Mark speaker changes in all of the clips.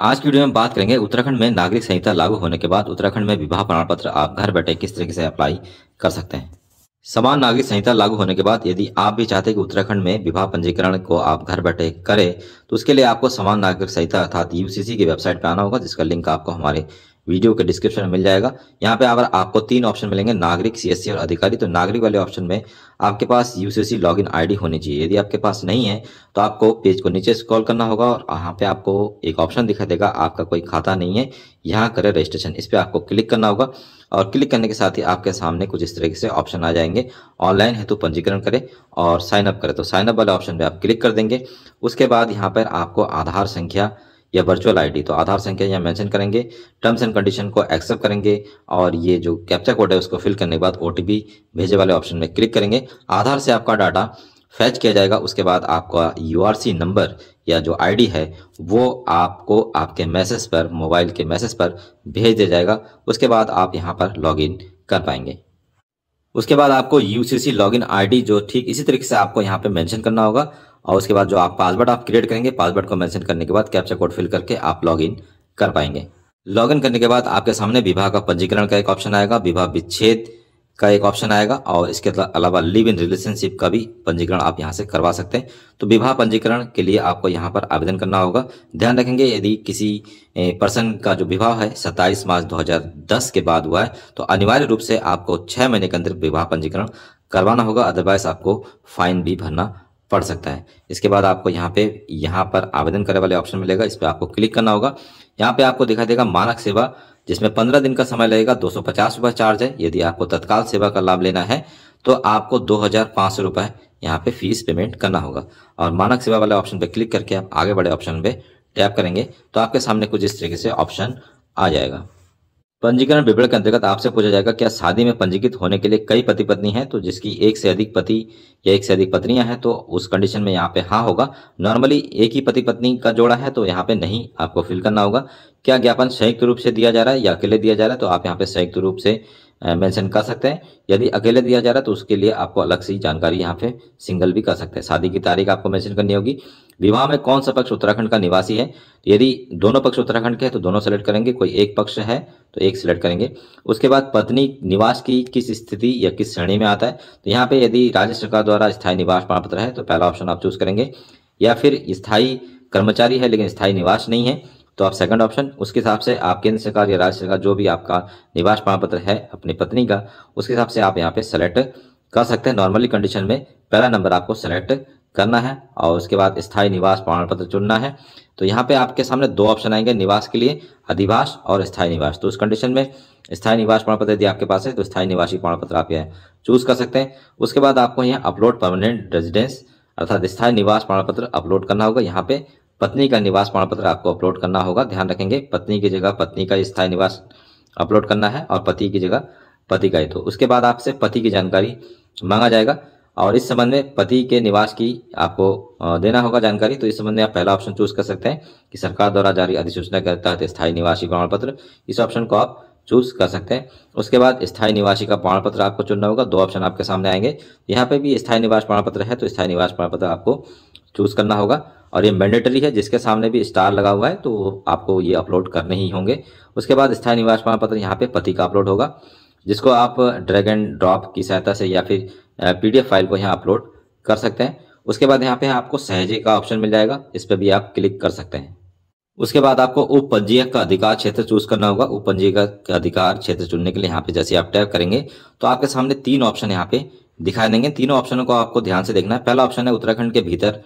Speaker 1: आज की वीडियो में बात करेंगे उत्तराखंड में नागरिक संहिता लागू होने के बाद उत्तराखंड में विवाह प्रमाण पत्र आप घर बैठे किस तरीके से अप्लाई कर सकते हैं। समान नागरिक संहिता लागू होने के बाद यदि आप भी चाहते हैं कि उत्तराखंड में विवाह पंजीकरण को आप घर बैठे करें, तो उसके लिए आपको समान नागरिक संहिता अर्थात यूसीसी की वेबसाइट पर आना होगा, जिसका लिंक आपको हमारे वीडियो के डिस्क्रिप्शन में मिल जाएगा। यहाँ पे अगर आपको 3 ऑप्शन मिलेंगे, नागरिक, सीएससी और अधिकारी। तो नागरिक वाले ऑप्शन में आपके पास यूसीसी लॉगिन आईडी होनी चाहिए। यदि आपके पास नहीं है तो आपको पेज को नीचे स्क्रॉल करना होगा और यहाँ पे आपको एक ऑप्शन दिखाई देगा, आपका कोई खाता नहीं है, यहाँ करें रजिस्ट्रेशन। इस पर आपको क्लिक करना होगा और क्लिक करने के साथ ही आपके सामने कुछ इस तरीके से ऑप्शन आ जाएंगे। ऑनलाइन हेतु पंजीकरण करें और साइन अप करें, तो साइन अप वाले ऑप्शन पे आप क्लिक कर देंगे। उसके बाद यहाँ पर आपको आधार संख्या या वर्चुअल आईडी, तो आधार संख्या यहाँ मेंशन करेंगे, टर्म्स एंड कंडीशन को एक्सेप्ट करेंगे और ये जो कैप्चा कोड है उसको फिल करने के बाद ओटीपी भेजे वाले ऑप्शन में क्लिक करेंगे। आधार से आपका डाटा फैच किया जाएगा। उसके बाद आपका यूआरसी नंबर या जो आईडी है वो आपको आपके मैसेज पर, मोबाइल के मैसेज पर भेज दिया जाएगा। उसके बाद आप यहाँ पर लॉगिन कर पाएंगे। उसके बाद आपको यूसीसी लॉगिन आईडी जो ठीक इसी तरीके से आपको यहाँ पे मेंशन करना होगा और उसके बाद जो आप पासवर्ड आप क्रिएट करेंगे, पासवर्ड को मेंशन करने के बाद कैप्चा कोड फिल करके आप लॉगिन कर पाएंगे। लॉगिन करने के बाद आपके सामने विवाह का पंजीकरण का एक ऑप्शन आएगा, विवाह विच्छेद का एक ऑप्शन आएगा और इसके अलावा लिव इन रिलेशनशिप का भी पंजीकरण आप यहाँ से करवा सकते हैं। तो विवाह पंजीकरण के लिए आपको यहाँ पर आवेदन करना होगा। ध्यान रखेंगे, यदि किसी पर्सन का जो विवाह है 27 मार्च 2010 के बाद हुआ है तो अनिवार्य रूप से आपको 6 महीने के अंदर विवाह पंजीकरण करवाना होगा, अदरवाइज आपको फाइन भी भरना पड़ सकता है। इसके बाद आपको यहाँ पर आवेदन करने वाले ऑप्शन मिलेगा, इस पर आपको क्लिक करना होगा। यहाँ पे आपको दिखाई देगा मानक सेवा, जिसमें 15 दिन का समय लगेगा, 250 रुपये चार्ज है। यदि आपको तत्काल सेवा का लाभ लेना है तो आपको 2500 रुपये यहाँ पे फीस पेमेंट करना होगा। और मानक सेवा वाले ऑप्शन पे क्लिक करके आप आगे बड़े ऑप्शन पे टैप करेंगे तो आपके सामने कुछ इस तरीके से ऑप्शन आ जाएगा। पंजीकरण विवरण के अंतर्गत आपसे पूछा जाएगा क्या शादी में पंजीकृत होने के लिए कई पति पत्नी हैं, तो जिसकी एक से अधिक पति या एक से अधिक पत्नियां हैं तो उस कंडीशन में यहाँ पे हाँ होगा। नॉर्मली एक ही पति पत्नी का जोड़ा है तो यहाँ पे नहीं आपको फिल करना होगा। क्या ज्ञापन संयुक्त रूप से दिया जा रहा है या अकेले दिया जा रहा है, तो आप यहाँ पे संयुक्त रूप से मेंशन कर सकते हैं। यदि अकेले दिया जा रहा है तो उसके लिए आपको अलग से जानकारी यहाँ पे सिंगल भी कर सकते हैं। शादी की तारीख आपको मेंशन करनी होगी। विवाह में कौन सा पक्ष उत्तराखंड का निवासी है, यदि दोनों पक्ष उत्तराखंड के हैं तो दोनों सेलेक्ट करेंगे, कोई एक पक्ष है तो एक सिलेक्ट करेंगे। उसके बाद पत्नी निवास की किस स्थिति या किस श्रेणी में आता है, तो यहाँ पे यदि राज्य सरकार द्वारा स्थायी निवास प्रमाण पत्र है तो पहला ऑप्शन आप चूज करेंगे, या फिर स्थायी कर्मचारी है लेकिन स्थायी निवास नहीं है तो आप सेकंड ऑप्शन। उसके हिसाब से आप केंद्र सरकार या राज्य सरकार जो भी आपका निवास प्रमाण पत्र है अपनी पत्नी का, उसके हिसाब से आप यहाँ पे सेलेक्ट कर सकते हैं। नॉर्मली कंडीशन में पहला नंबर आपको सेलेक्ट करना है और उसके बाद स्थायी निवास प्रमाण पत्र चुनना है। तो यहाँ पे आपके सामने 2 ऑप्शन आएंगे निवास के लिए, अधिवास और स्थायी निवास। तो उस कंडीशन में स्थायी निवास प्रमाण पत्र यदि आपके पास है तो स्थायी निवासी प्रमाण पत्र आप यहाँ चूज कर सकते हैं। उसके बाद आपको यहाँ अपलोड परमानेंट रेजिडेंस अर्थात स्थायी निवास प्रमाण पत्र अपलोड करना होगा। यहाँ पे पत्नी का निवास प्रमाण पत्र आपको अपलोड करना होगा। ध्यान रखेंगे, पत्नी की जगह पत्नी का स्थायी निवास अपलोड करना है और पति की जगह पति का ही। तो उसके बाद आपसे पति की जानकारी मांगा जाएगा और इस संबंध में पति के निवास की आपको देना होगा जानकारी। तो इस संबंध में आप पहला ऑप्शन चूज कर सकते हैं कि सरकार द्वारा जारी अधिसूचना के तहत स्थायी निवासी प्रमाण पत्र, इस ऑप्शन को आप चूज कर सकते हैं। उसके बाद स्थायी निवासी का प्रमाण पत्र आपको चुनना होगा। 2 ऑप्शन आपके सामने आएंगे, यहाँ पे भी स्थायी निवास प्रमाण पत्र है तो स्थायी निवास प्रमाण पत्र आपको चूज करना होगा और ये मैंडेटरी है, जिसके सामने भी स्टार लगा हुआ है तो आपको ये अपलोड करने ही होंगे। उसके बाद स्थायी निवास प्रमाण पत्र यहाँ पे पति का अपलोड होगा, जिसको आप ड्रैग एंड ड्रॉप की सहायता से या फिर पीडीएफ फाइल को यहाँ अपलोड कर सकते हैं। उसके बाद यहाँ पे आपको सहेजे का ऑप्शन मिल जाएगा, इस पर भी आप क्लिक कर सकते हैं। उसके बाद आपको उप पंजीयक का अधिकार क्षेत्र चूज करना होगा। उप पंजीयक का अधिकार क्षेत्र चुनने के लिए यहाँ पे जैसे आप टैप करेंगे तो आपके सामने 3 ऑप्शन यहाँ पे दिखाई देंगे। तीनों ऑप्शनों को आपको ध्यान से देखना है। पहला ऑप्शन है उत्तराखंड के भीतर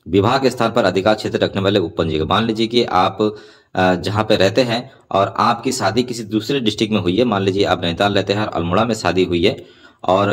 Speaker 1: विवाह के स्थान पर अधिकार क्षेत्र रखने वाले उप पंजीयक। मान लीजिए कि आप जहाँ पे रहते हैं और आपकी शादी किसी दूसरे डिस्ट्रिक्ट में हुई है, मान लीजिए आप नैनीताल रहते हैं और अल्मोड़ा में शादी हुई है और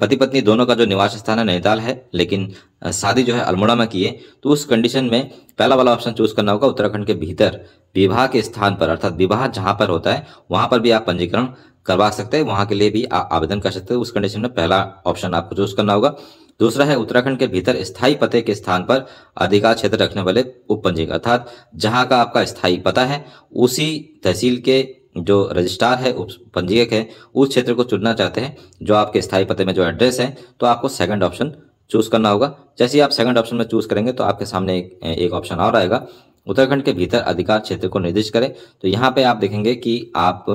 Speaker 1: पति पत्नी दोनों का जो निवास स्थान है नैनीताल है लेकिन शादी जो है अल्मोड़ा में की है, तो उस कंडीशन में पहला वाला ऑप्शन चूज करना होगा। उत्तराखंड के भीतर विवाह के स्थान पर अर्थात विवाह जहां पर होता है वहां पर भी आप पंजीकरण करवा सकते हैं, वहां के लिए भी आवेदन कर सकते हैं। उस कंडीशन में पहला ऑप्शन आपको चूज करना होगा। दूसरा है उत्तराखंड के भीतर स्थायी पते के स्थान पर अधिकार क्षेत्र रखने वाले उप पंजीयक, अर्थात जहां का आपका स्थायी पता है उसी तहसील के जो रजिस्ट्रार है उप पंजीयक है उस क्षेत्र को चुनना चाहते हैं जो आपके स्थायी पते में जो एड्रेस है, तो आपको सेकंड ऑप्शन चूज करना होगा। जैसे ही आप सेकंड ऑप्शन में चूज करेंगे तो आपके सामने एक ऑप्शन और आएगा उत्तराखंड के भीतर अधिकार क्षेत्र को निर्दिष्ट करें। तो यहाँ पे आप देखेंगे कि आप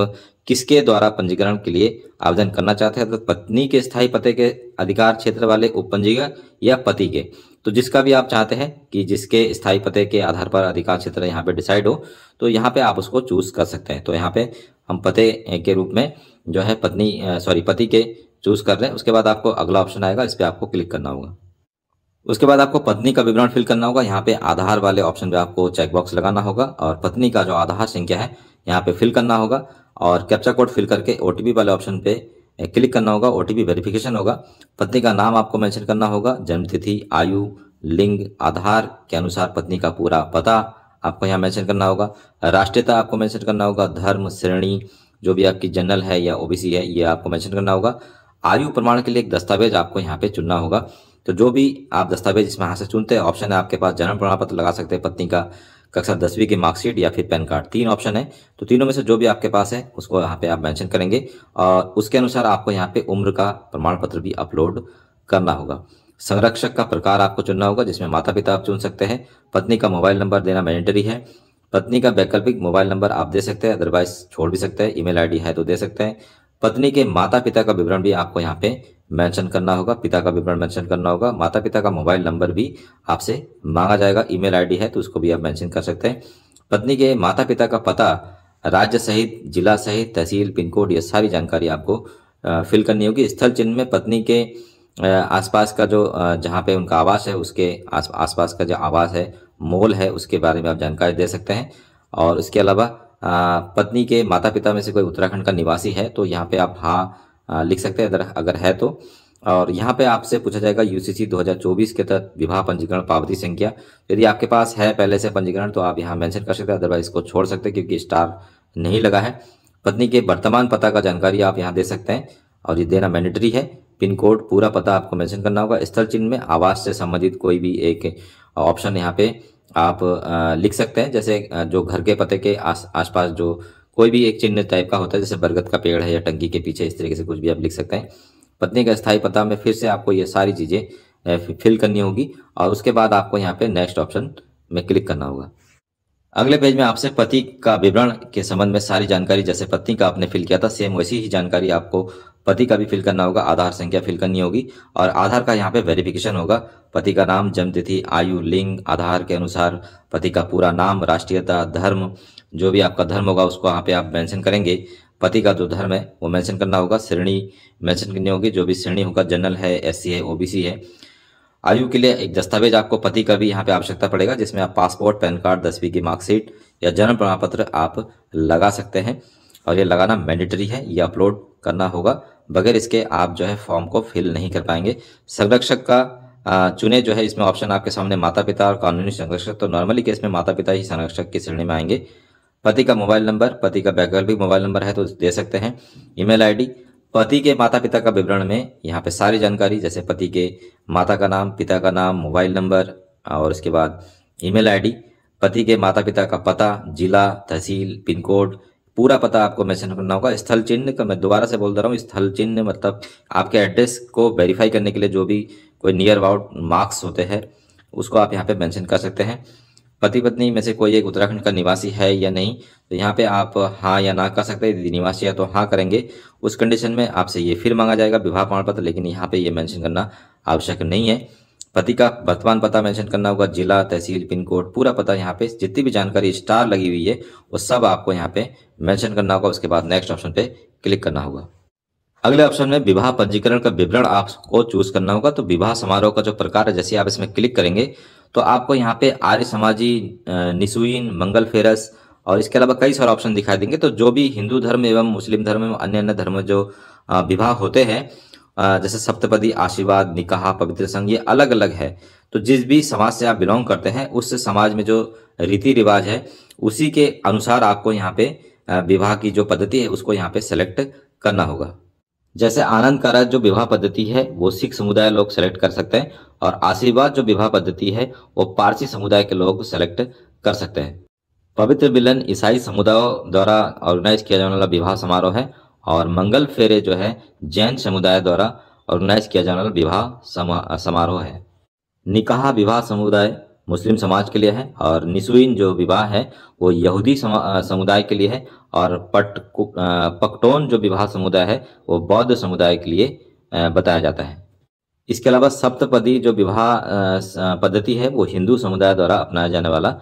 Speaker 1: किसके द्वारा पंजीकरण के लिए आवेदन करना चाहते हैं, तो पत्नी के स्थायी पते के अधिकार क्षेत्र वाले उपपंजीयक या पति के। तो जिसका भी आप चाहते हैं कि जिसके स्थायी पते के आधार पर अधिकार क्षेत्र यहाँ पे डिसाइड हो, तो यहाँ पे आप उसको चूज कर सकते हैं। तो यहाँ पे हम पते के रूप में जो है पति के चूज कर रहे हैं। उसके बाद आपको अगला ऑप्शन आएगा, इस पर आपको क्लिक करना होगा। उसके बाद आपको पत्नी का विवरण फिल करना होगा। यहाँ पे आधार वाले ऑप्शन पे आपको चेकबॉक्स लगाना होगा और पत्नी का जो आधार संख्या है यहाँ पे फिल करना होगा और कैप्चा कोड फिल करके ओटीपी वाले ऑप्शन पे क्लिक करना होगा। ओटीपी वेरिफिकेशन होगा। पत्नी का नाम आपको मेंशन करना होगा, जन्मतिथि, आयु, लिंग, आधार के अनुसार पत्नी का पूरा पता आपको यहाँ मेंशन करना होगा। राष्ट्रीयता आपको मेंशन करना होगा, धर्म, श्रेणी जो भी आपकी जनरल है या ओबीसी है ये आपको मेंशन करना होगा। आयु प्रमाण के लिए एक दस्तावेज आपको यहाँ पे चुनना होगा। तो जो भी आप दस्तावेज इसमें यहाँ से चुनते हैं, ऑप्शन है आपके पास जन्म प्रमाण पत्र लगा सकते हैं, पत्नी का कक्षा 10वीं की मार्कशीट या फिर पैन कार्ड, 3 ऑप्शन है। तो तीनों में से जो भी आपके पास है उसको यहाँ पे आप मेंशन करेंगे और उसके अनुसार आपको यहाँ पे उम्र का प्रमाण पत्र भी अपलोड करना होगा। संरक्षक का प्रकार आपको चुनना होगा, जिसमें माता पिता आप चुन सकते हैं। पत्नी का मोबाइल नंबर देना मैंडेटरी है। पत्नी का वैकल्पिक मोबाइल नंबर आप दे सकते हैं, अदरवाइज छोड़ भी सकते हैं। ईमेल आईडी है तो दे सकते हैं। पत्नी के माता पिता का विवरण भी आपको यहाँ पे मेंशन करना होगा, पिता का विवरण मेंशन करना होगा। माता पिता का मोबाइल नंबर भी आपसे मांगा जाएगा। ईमेल आईडी है तो उसको भी आप मेंशन कर सकते हैं। पत्नी के माता पिता का पता, राज्य सहित, जिला सहित, तहसील, पिन कोड, ये सारी जानकारी आपको फिल करनी होगी। स्थल चिन्ह में पत्नी के आसपास का जो जहाँ पे उनका आवास है उसके आसपास का जो आवास है, मोल है, उसके बारे में आप जानकारी दे सकते हैं। और इसके अलावा पत्नी के माता पिता में से कोई उत्तराखंड का निवासी है तो यहाँ पे आप हाँ लिख सकते हैं अगर है तो। और यहाँ पे आपसे पूछा जाएगा यूसीसी 2024 के तहत विवाह पंजीकरण पावती संख्या। यदि आपके पास है पहले से पंजीकरण तो आप यहाँ मेंशन कर सकते हैं, अदरवाइज इसको छोड़ सकते हैं क्योंकि स्टार नहीं लगा है। पत्नी के वर्तमान पता का जानकारी आप यहाँ दे सकते हैं और ये देना मैंडेटरी है। पिन कोड, पूरा पता आपको मेंशन करना होगा। स्थल चिन्ह में आवास से संबंधित कोई भी एक ऑप्शन यहाँ पे आप लिख सकते हैं, जैसे जो घर के पते के आसपास जो कोई भी एक चिन्ह टाइप का होता है, जैसे बरगद का पेड़ है या टंकी के पीछे, इस तरीके से कुछ भी आप लिख सकते हैं। पत्नी का स्थायी पता में फिर से आपको ये सारी चीज़ें फिल करनी होगी और उसके बाद आपको यहाँ पे नेक्स्ट ऑप्शन में क्लिक करना होगा। अगले पेज में आपसे पति का विवरण के संबंध में सारी जानकारी, जैसे पत्नी का आपने फिल किया था सेम वैसी ही जानकारी आपको पति का भी फिल करना होगा। आधार संख्या फिल करनी होगी और आधार का यहाँ पे वेरिफिकेशन होगा। पति का नाम, जन्मतिथि, आयु, लिंग, आधार के अनुसार पति का पूरा नाम, राष्ट्रीयता, धर्म, जो भी आपका धर्म होगा उसको यहाँ पे आप मेंशन करेंगे। पति का जो धर्म है वो मेंशन करना होगा। श्रेणी मेंशन करनी होगी, जो भी श्रेणी होगा, जनरल है, एससी है, ओबीसी है। आयु के लिए एक दस्तावेज आपको पति का भी यहाँ पे आवश्यकता पड़ेगा, जिसमें आप पासपोर्ट, पैन कार्ड, 10वीं की मार्कशीट या जन्म प्रमाण पत्र आप लगा सकते हैं और ये लगाना मैंडेटरी है, ये अपलोड करना होगा। बगैर इसके आप जो है फॉर्म को फिल नहीं कर पाएंगे। संरक्षक का चुने जो है, इसमें ऑप्शन आपके सामने माता पिता और कानूनी संरक्षक। तो नॉर्मली केस में माता पिता ही संरक्षक की श्रेणी में आएंगे। पति का मोबाइल नंबर, पति का वैकल्पिक मोबाइल नंबर है तो दे सकते हैं। ईमेल आईडी, पति के माता पिता का विवरण में यहाँ पे सारी जानकारी, जैसे पति के माता का नाम, पिता का नाम, मोबाइल नंबर और इसके बाद ईमेल आईडी। पति के माता पिता का पता, जिला, तहसील, पिन कोड, पूरा पता आपको मेंशन करना होगा। स्थल चिन्ह का मैं दोबारा से बोल दे रहा हूँ, स्थल चिन्ह मतलब आपके एड्रेस को वेरीफाई करने के लिए जो भी कोई नियर अबाउट मार्क्स होते हैं उसको आप यहाँ पे मेंशन कर सकते हैं। पति पत्नी में से कोई एक उत्तराखंड का निवासी है या नहीं, तो यहाँ पे आप हाँ या ना कर सकते हैं। यदि निवासी है तो हाँ करेंगे, उस कंडीशन में आपसे ये फिर मांगा जाएगा विवाह प्रमाण पत्र, लेकिन यहाँ पे ये मेंशन करना आवश्यक नहीं है। पति का वर्तमान पता मेंशन करना होगा, जिला, तहसील, पिन कोड, पूरा पता। यहाँ पे जितनी भी जानकारी स्टार लगी हुई है वो सब आपको यहाँ पे मेंशन करना होगा। उसके बाद नेक्स्ट ऑप्शन पे क्लिक करना होगा। अगले ऑप्शन में विवाह पंजीकरण का विवरण आपको चूज करना होगा। तो विवाह समारोह का जो प्रकार है, जैसे आप इसमें क्लिक करेंगे तो आपको यहाँ पे आर्य समाजी, निशुईन, मंगल फेरस और इसके अलावा कई सारे ऑप्शन दिखाई देंगे। तो जो भी हिंदू धर्म एवं मुस्लिम धर्म एवं अन्य धर्म जो विवाह होते हैं, जैसे सप्तपदी, आशीर्वाद, निकाह, पवित्र संघ, ये अलग अलग है। तो जिस भी समाज से आप बिलोंग करते हैं उस समाज में जो रीति रिवाज है उसी के अनुसार आपको यहाँ पे विवाह की जो पद्धति है उसको यहाँ पे सेलेक्ट करना होगा। जैसे आनंद कारक जो विवाह पद्धति है वो सिख समुदाय लोग सेलेक्ट कर सकते हैं और आशीर्वाद जो विवाह पद्धति है वो पारसी समुदाय के लोग सेलेक्ट कर सकते हैं। पवित्र मिलन ईसाई समुदायों द्वारा ऑर्गेनाइज किया जाने वाला विवाह समारोह है और मंगल फेरे जो है जैन समुदाय द्वारा ऑर्गेनाइज किया जाने वाला विवाह समारोह है। निकाह विवाह समुदाय मुस्लिम समाज के लिए है, और निसुइन जो विवाह है वो यहूदी समुदाय के लिए है, और पख्तून जो विवाह समुदाय है वो बौद्ध समुदाय के लिए बताया जाता है। इसके अलावा सप्तपदी जो विवाह पद्धति है वो हिंदू समुदाय द्वारा अपनाया जाने वाला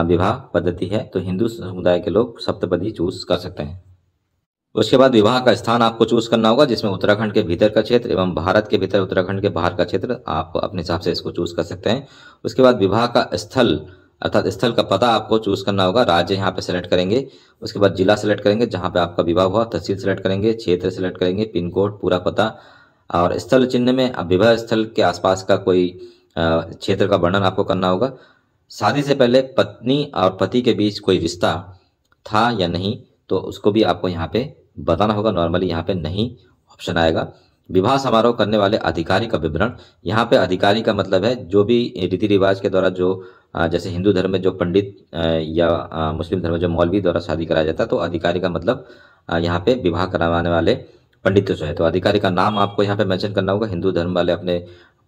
Speaker 1: विवाह पद्धति है, तो हिंदू समुदाय के लोग सप्तपदी चूज कर सकते हैं। उसके बाद विवाह का स्थान आपको चूज करना होगा, जिसमें उत्तराखंड के भीतर का क्षेत्र एवं भारत के भीतर उत्तराखंड के बाहर का क्षेत्र आप अपने हिसाब से इसको चूज कर सकते हैं। उसके बाद विवाह का स्थल अर्थात स्थल का पता आपको चूज करना होगा, राज्य यहाँ पे सेलेक्ट करेंगे। उसके बाद जिला सेलेक्ट करेंगे जहाँ पे आपका विवाह हुआ, तहसील सेलेक्ट करेंगे, क्षेत्र सेलेक्ट करेंगे, पिन कोड, पूरा पता, और स्थल चिन्ह में विवाह स्थल के आसपास का कोई क्षेत्र का वर्णन आपको करना होगा। शादी से पहले पत्नी और पति के बीच कोई रिश्ता था या नहीं, तो उसको भी आपको यहाँ पे बताना होगा। नॉर्मली यहाँ पे नहीं ऑप्शन आएगा। विवाह समारोह करने वाले अधिकारी का विवरण, यहाँ पे अधिकारी का मतलब है जो भी रीति रिवाज के द्वारा जो जैसे हिंदू धर्म में जो पंडित या मुस्लिम धर्म में जो मौलवी द्वारा शादी कराया जाता है, तो अधिकारी का मतलब यहाँ पे विवाह करवाने वाले पंडित जो है, तो अधिकारी का नाम आपको यहाँ पे मेंशन करना होगा। हिंदू धर्म वाले अपने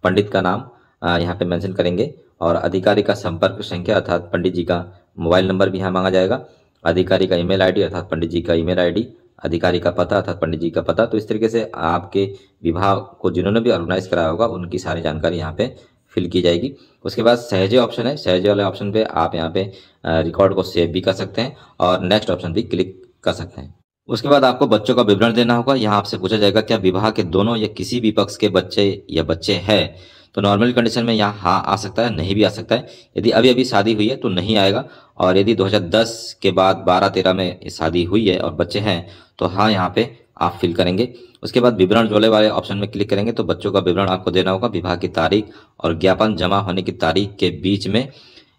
Speaker 1: पंडित का नाम यहाँ पे मेंशन करेंगे, और अधिकारी का संपर्क संख्या अर्थात पंडित जी का मोबाइल नंबर भी यहाँ मांगा जाएगा, अधिकारी का ईमेल आईडी अर्थात पंडित जी का ईमेल आईडी, अधिकारी का पता अर्थात पंडित जी का पता। तो इस तरीके से आपके विवाह को जिन्होंने भी ऑर्गेनाइज कराया होगा उनकी सारी जानकारी यहाँ पे फिल की जाएगी। उसके बाद सहजे ऑप्शन है, सहजे वाले ऑप्शन पे आप यहाँ पे रिकॉर्ड को सेव भी कर सकते हैं और नेक्स्ट ऑप्शन भी क्लिक कर सकते हैं। उसके बाद आपको बच्चों का विवरण देना होगा। यहाँ आपसे पूछा जाएगा क्या विवाह के दोनों या किसी भी पक्ष के बच्चे या बच्चे हैं, तो नॉर्मल कंडीशन में यहाँ हाँ आ सकता है, नहीं भी आ सकता है। यदि अभी अभी शादी हुई है तो नहीं आएगा, और यदि 2010 के बाद 12-13 में शादी हुई है और बच्चे हैं तो हाँ यहाँ पे आप फिल करेंगे। उसके बाद विवरण जोड़े वाले ऑप्शन में क्लिक करेंगे तो बच्चों का विवरण आपको देना होगा विवाह की तारीख और ज्ञापन जमा होने की तारीख के बीच में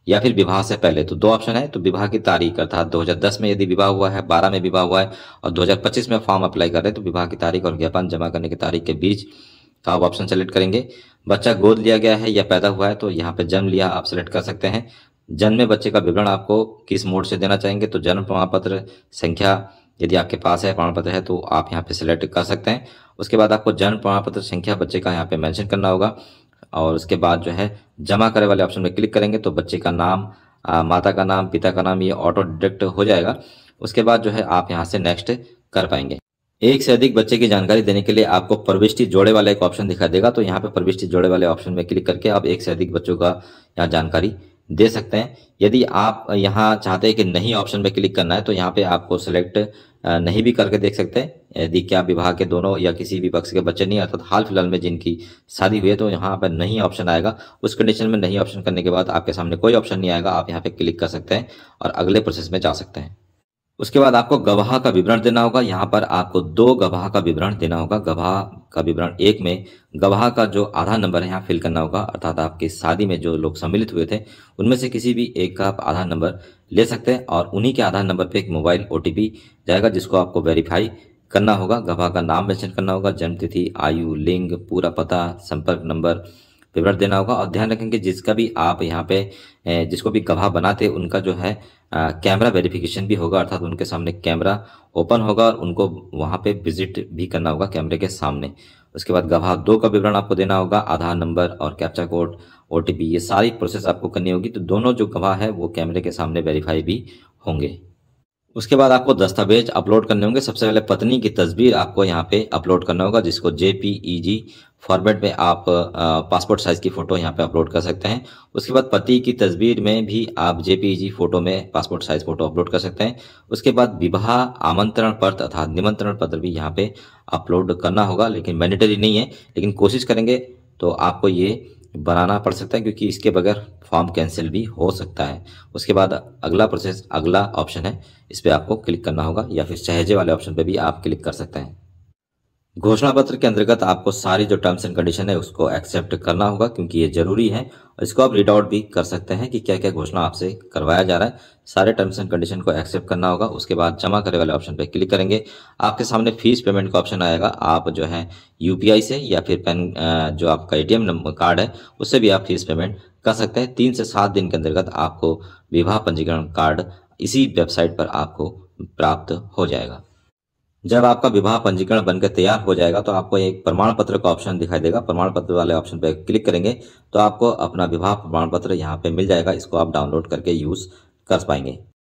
Speaker 1: या फिर विवाह से पहले। तो दो ऑप्शन है, तो विवाह की तारीख अर्थात 2010 में यदि विवाह हुआ है, 12 में विवाह हुआ है और 2025 में फॉर्म अप्लाई कर रहे हैं, तो विवाह की तारीख और ज्ञापन जमा करने की तारीख के बीच का आप ऑप्शन सेलेक्ट करेंगे। बच्चा गोद लिया गया है या पैदा हुआ है, तो यहाँ पे जन्म लिया आप सेलेक्ट कर सकते हैं। जन्म में बच्चे का विवरण आपको किस मोड से देना चाहेंगे, तो जन्म प्रमाण पत्र संख्या यदि आपके पास है, प्रमाण पत्र है, तो आप यहाँ पे सिलेक्ट कर सकते हैं। उसके बाद आपको जन्म प्रमाण पत्र संख्या बच्चे का यहाँ पे मेंशन करना होगा, और उसके बाद जो है जमा करे वाले ऑप्शन में क्लिक करेंगे तो बच्चे का नाम, माता का नाम, पिता का नाम, ये ऑटो डिटेक्ट हो जाएगा। उसके बाद जो है आप यहाँ से नेक्स्ट कर पाएंगे। एक से अधिक बच्चे की जानकारी देने के लिए आपको प्रविष्टि जोड़े वाला एक ऑप्शन दिखाई देगा, तो यहाँ पे प्रविष्टि जोड़े वाले ऑप्शन में क्लिक करके आप एक से अधिक बच्चों का यहाँ जानकारी दे सकते हैं। यदि आप यहाँ चाहते हैं कि नहीं ऑप्शन पे क्लिक करना है, तो यहाँ पे आपको सिलेक्ट नहीं भी करके देख सकते हैं। यदि क्या विवाह के दोनों या किसी भी पक्ष के बच्चे नहीं, अर्थात हाल फिलहाल में जिनकी शादी हुई है, तो यहाँ पर नहीं ऑप्शन आएगा। उस कंडीशन में नहीं ऑप्शन करने के बाद आपके सामने कोई ऑप्शन नहीं आएगा, आप यहाँ पे क्लिक कर सकते हैं और अगले प्रोसेस में जा सकते हैं। उसके बाद आपको गवाह का विवरण देना होगा। यहाँ पर आपको दो गवाह का विवरण देना होगा। गवाह का विवरण एक में गवाह का जो आधार नंबर है यहाँ फिल करना होगा, अर्थात आपकी शादी में जो लोग सम्मिलित हुए थे उनमें से किसी भी एक का आप आधार नंबर ले सकते हैं, और उन्हीं के आधार नंबर पे एक मोबाइल OTP जाएगा जिसको आपको वेरीफाई करना होगा। गवाह का नाम मेंशन करना होगा, जन्म तिथि, आयु, लिंग, पूरा पता, संपर्क नंबर विवरण देना होगा। और ध्यान रखें कि जिसका भी आप यहाँ पे जिसको भी गवाह बनाते हैं उनका जो है कैमरा वेरिफिकेशन भी होगा, अर्थात उनके सामने कैमरा ओपन होगा और उनको वहाँ पे विजिट भी करना होगा कैमरे के सामने। उसके बाद गवाह दो का विवरण आपको देना होगा, आधार नंबर और कैप्चा कोड, OTP, ये सारी प्रोसेस आपको करनी होगी। तो दोनों जो गवाह है वो कैमरे के सामने वेरीफाई भी होंगे। उसके बाद आपको दस्तावेज अपलोड करने होंगे। सबसे पहले पत्नी की तस्वीर आपको यहाँ पे अपलोड करना होगा, जिसको JPEG फॉर्मेट में आप पासपोर्ट साइज की फोटो यहाँ पे अपलोड कर सकते हैं। उसके बाद पति की तस्वीर में भी आप JPEG फोटो में पासपोर्ट साइज फोटो अपलोड कर सकते हैं। उसके बाद विवाह आमंत्रण पत्र अर्थात निमंत्रण पत्र भी यहाँ पे अपलोड करना होगा, लेकिन मैंडेटरी नहीं है, लेकिन कोशिश करेंगे तो आपको ये बनाना पड़ सकता है, क्योंकि इसके बगैर फॉर्म कैंसिल भी हो सकता है। उसके बाद अगला प्रोसेस, अगला ऑप्शन है, इस पर आपको क्लिक करना होगा, या फिर सहजे वाले ऑप्शन पे भी आप क्लिक कर सकते हैं। घोषणा पत्र के अंतर्गत आपको सारी जो टर्म्स एंड कंडीशन है उसको एक्सेप्ट करना होगा, क्योंकि ये जरूरी है। और इसको आप रीड आउट भी कर सकते हैं कि क्या क्या घोषणा आपसे करवाया जा रहा है। सारे टर्म्स एंड कंडीशन को एक्सेप्ट करना होगा। उसके बाद जमा करे वाले ऑप्शन पे क्लिक करेंगे, आपके सामने फीस पेमेंट का ऑप्शन आएगा। आप जो है UPI से या फिर पैन जो आपका ATM नंबर कार्ड है उससे भी आप फीस पेमेंट कर सकते हैं। 3 से 7 दिन के अंतर्गत आपको विवाह पंजीकरण कार्ड इसी वेबसाइट पर आपको प्राप्त हो जाएगा। जब आपका विवाह पंजीकरण बनकर तैयार हो जाएगा तो आपको एक प्रमाण पत्र का ऑप्शन दिखाई देगा। प्रमाण पत्र वाले ऑप्शन पे क्लिक करेंगे तो आपको अपना विवाह प्रमाण पत्र यहाँ पे मिल जाएगा। इसको आप डाउनलोड करके यूज कर पाएंगे।